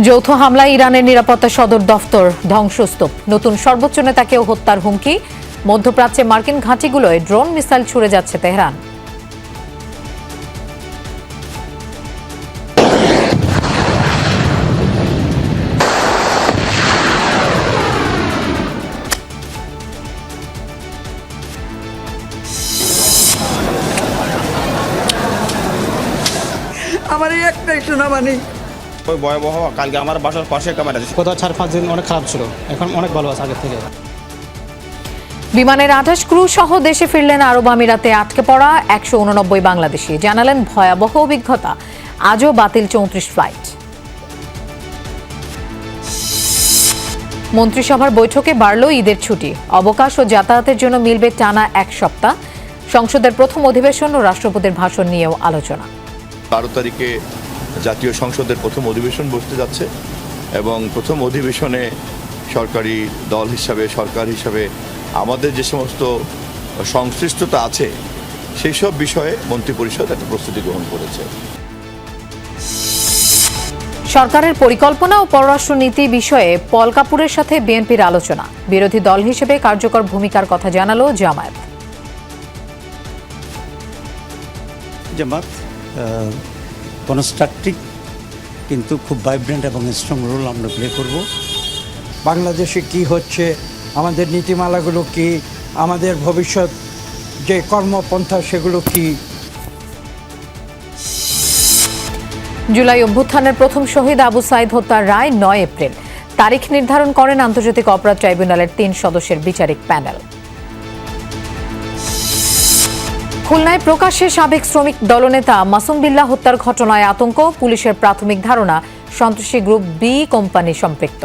যৌথ হামলায় ইরানের নিরাপত্তা সদর দফতর ধ্বংসস্তূপ, নতুন সর্বোচ্চ নেতাকেও হত্যার হুমকি। মধ্যপ্রাচ্যে মার্কিন ঘাঁটিগুলোয় ড্রোন মিসাইল ছুড়ে যাচ্ছে তেহরান। আমার এই একটাই শোনা মানে ওই ভয়াবহ। কালকে আমার বাসার পাশে একটা মারা গত 4-5 দিন অনেক খারাপ ছিল, এখন অনেক ভালো আছে আগের থেকে। বিমানের 28 ক্রু সহ দেশে ফিরলেন আরব আমিরাতে আটকে পড়া 189 বাংলাদেশি। জানালেন ভয়াবহ অভিজ্ঞতা, আজও বাতিল 34 ফ্লাইট। মন্ত্রিসভার বৈঠকে বাড়ল ঈদের ছুটি, অবকাশ ও যাতায়াতের জন্য মিলবে টানা 1 সপ্তাহ। সংসদের প্রথম অধিবেশন ও রাষ্ট্রপতির ভাষণ নিয়েও আলোচনা। 12 তারিখে জাতীয় সংসদের প্রথম অধিবেশন বসতে যাচ্ছে এবং প্রথম অধিবেশনে সরকারি দল হিসাবে, সরকার হিসাবে আমাদের যে সমস্ত সংশ্লিষ্টতা আছে সেই সব বিষয়ে মন্ত্রিপরিষদ একটা প্রস্তুতি গ্রহণ করেছে। সরকারের পরিকল্পনা ও পররাষ্ট্রনীতি বিষয়ে পল কাপুরের সাথে বিএনপির আলোচনা। বিরোধী দল হিসেবে কার্যকর ভূমিকার কথা জানালো জামায়াত। জামাত কনস্ট্রাকটিভ কিন্তু খুব ভাইব্রেন্ট এবং স্ট্রং রোল আমরা প্লে করব। বাংলাদেশে কি হচ্ছে, আমাদের নীতিমালাগুলো কি, আমাদের ভবিষ্যৎ যে কর্মপন্থা সেগুলো কি। জুলাই অভ্যুত্থানের প্রথম শহীদ আবু সাইদ হত্যার রায় 9 এপ্রিল। তারিখ নির্ধারণ করেন আন্তর্জাতিক অপরাধ ট্রাইব্যুনালের 3 সদস্যের বিচারিক প্যানেল। খুলনায় প্রকাশ্যে সাবেক শ্রমিক দলনেতা মাসুম বিল্লাহ হত্যার ঘটনায় আতঙ্ক। পুলিশের প্রাথমিক ধারণা সন্ত্রাসী গ্রুপ বি কোম্পানি সম্পৃক্ত।